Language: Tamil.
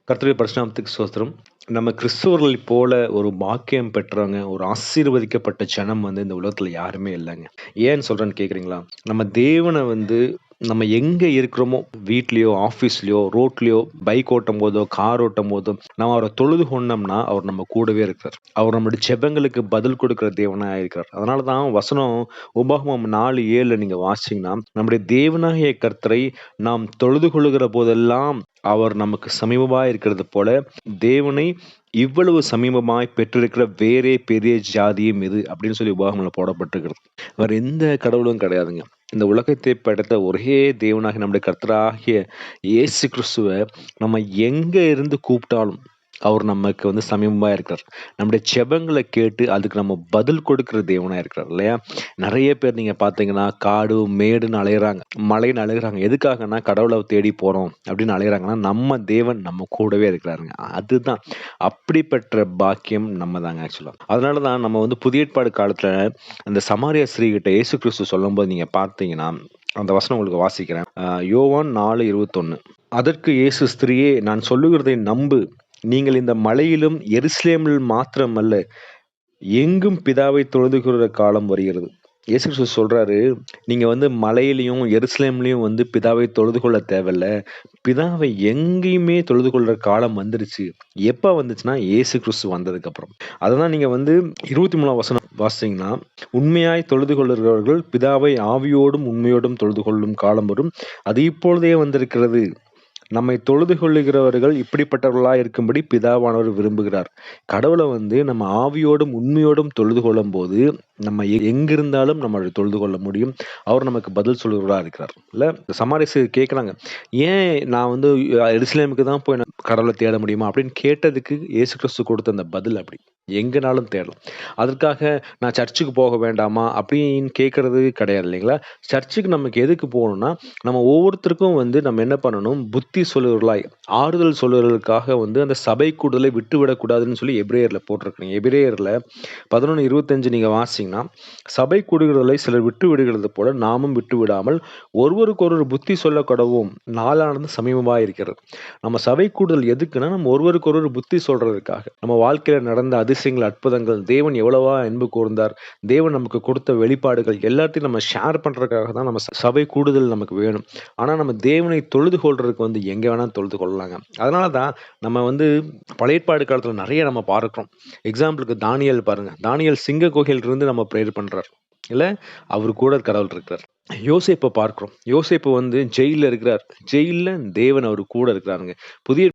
கர்த்தருடைய பரிசுநாமத்துக்கு ஸ்தோத்திரம். நம்ம கிறிஸ்தவர்களைப் போல ஒரு பாக்கியம் பெற்றவங்க, ஒரு ஆசீர்வதிக்கப்பட்ட ஜனம் இந்த உலகத்துல யாருமே இல்லங்க. ஏன்னு சொல்றேன்னு கேட்கிறீங்களா? நம்ம தேவன நம்ம எங்க இருக்கிறோமோ, வீட்லயோ, ஆஃபீஸ்லயோ, ரோட்லயோ, பைக் ஓட்டும்போதோ, கார் ஓட்டும்போதோ, நம்ம அவர தொழுது கொண்டோம்னா, அவர் நம்ம கூடவே இருக்கிறார். அவர் நம்முடைய ஜெபங்களுக்கு பதில் கொடுக்கிற தேவனா இருக்கிறார். அதனால தான் வசனம் உபாகமம் 4:7 நீங்க வாசிச்சீங்கன்னா, நம்முடைய தேவனாகிய கர்த்தரை நாம் தொழுது கொள்ளுகிற போதெல்லாம் அவர் நமக்கு சமீபமாய் இருக்கிறது போல, தேவனை இவ்வளவு சமீபமாய் பெற்றிருக்கிற வேறே பெரிய ஜாதியும் இது அப்படின்னு சொல்லி உபாகமத்துல போடப்பட்டிருக்கிறது. வேற எந்த கடவுளும் கிடையாதுங்க. இந்த உலகத்தை படைத்த ஒரே தேவனாகிய நம்முடைய கர்த்தராகிய இயேசு கிறிஸ்துவ நம்ம எங்க இருந்து கூப்பிட்டாலும் அவர் நமக்கு சமீபமா இருக்கிறார். நம்முடைய ஜெபங்கள கேட்டு அதுக்கு நம்ம பதில் கொடுக்கிற தேவனா இருக்கிறார் இல்லையா? நெறைய பேர் நீங்க பார்த்தீங்கன்னா, காடு, மேடுன்னு அலையுறாங்க. மலைன்னு அலையுறாங்க. எதுக்காகன்னா, கடவுள தேடி போறோம் அப்படின்னு அலையுறாங்கன்னா, நம்ம தேவன் நம்ம கூடவே இருக்கிறாருங்க. அதுதான். அப்படிப்பட்ட பாக்கியம் நம்ம தாங்க ஆக்சுவலா. அதனால தான் நம்ம புதிய ஏற்பாடு காலத்துல அந்த சமாரியா ஸ்திரீகிட்ட இயேசு கிறிஸ்து சொல்லும்போது நீங்க பார்த்தீங்கன்னா, அந்த வசனம் உங்களுக்கு வாசிக்கிறேன். யோவான் 4:21. அதற்கு இயேசு, ஸ்திரியே, நான் சொல்லுகிறதை நம்பு. நீங்கள் இந்த மலையிலும் எருசலேமில் மாத்திரமல்ல, எங்கும் பிதாவை தொழுதுகொள்கிற காலம் வருகிறது. இயேசு கிறிஸ்து சொல்றாரு, நீங்க மலையிலயும், எருசலேம்லயும் பிதாவை தொழுது கொள்ள தேவையில்ல. பிதாவை எங்கேயுமே தொழுது கொள்ற காலம் வந்துருச்சு. எப்ப வந்துச்சுன்னா, இயேசு கிறிஸ்து வந்ததுக்கப்புறம். அததான் நீங்க 23ஆம் வசனம் வாசிச்சீங்கன்னா, உண்மையாய் தொழுது கொள்ளுகிறவர்கள் பிதாவை ஆவியோடும் உண்மையோடும் தொழுது கொள்ளும் காலம் வரும். அது இப்பொழுதே வந்திருக்கிறது. நம்மை தொழுது கொள்ளுகிறவர்கள் இப்படிப்பட்டவர்களாய் இருக்கும்படி பிதாவானவர் விரும்புகிறார். கடவுள நம்ம ஆவியோடும் உண்மையோடும் தொழுது கொள்ளும்போது, நம்ம எங்கிருந்தாலும் நம்ம அவரை தொழுது கொள்ள முடியும். அவர் நமக்கு பதில் சொல்லுகிறவரா இருக்கிறார். இல்ல சமாரியர் கேட்குறாங்க, "ஏன் நான் எருசலேமுக்கு தான் போய் நான் கடவுள தேட முடியுமா?" அப்படின்னு கேட்டதுக்கு இயேசு கிறிஸ்து கொடுத்த அந்த பதில் அப்படி. எங்கனாலும் தேடலாம். அதற்காக நான் சர்ச்சுக்கு போக வேண்டாமா? அப்படின்னு கேட்கறது கிடையாது இல்லைங்களா? சர்ச்சுக்கு நமக்கு எதுக்கு போகணும்னா, நம்ம ஒவ்வொருத்தருக்கும் நம்ம என்ன பண்ணணும், புத்தி சொல்லுகிறவர்களாய், ஆறுதல் சொல்லுகிறதற்காக அந்த சபை கூடுதலை விட்டுவிடக்கூடாதுன்னு சொல்லி எபிரேயர்ல போட்டிருக்குங்க. எபிரேயர்ல 11:25 நீங்க வாசிச்சீங்கன்னா, சபை கூடுகிறதை சிலர் விட்டு விடுகிறது போல நாமும் விட்டு விடாமல் ஒருவருக்கொருவர் புத்தி சொல்லக் கடவோம். நாளானது சமீபமாய் இருக்கிறது. நம்ம சபை கூடுதல் எதுக்குன்னா, நம்ம ஒருவருக்கொருவர் புத்தி சொல்றதுக்காக. நம்ம வாழ்க்கையில நடந்த அதிசயங்கள், அற்புதங்கள், தேவன் எவ்வளவா அன்பு கூர்ந்தார், தேவன் நமக்கு கொடுத்த வெளிப்பாடுகள் எல்லாத்தையும் நம்ம ஷேர் பண்றதுக்காக தான் நம்ம சபை கூடுதல் நமக்கு வேணும். ஆனா நம்ம தேவனை தொழுது கொள்றதுக்கு எங்க வேணாலும் தொழுது கொள்ளலாங்க. அதனால தான் நம்ம பழைய ஏற்பாடு காலத்துல நெறைய நம்ம பார்க்கிறோம். எக்ஸாம்பிளுக்கு தானியேல் பாருங்க. தானியேல் சிங்க குகையில இருந்து நம்ம பிரேயர் பண்றார். இல்ல, அவரு கூட கடவுள் இருக்கிறார். யோசேப்ப பார்க்கிறோம். யோசேப்பு ஜெயில்ல இருக்கிறார். ஜெயில்ல தேவன் அவரு கூட இருக்கிறாருங்க. புதிய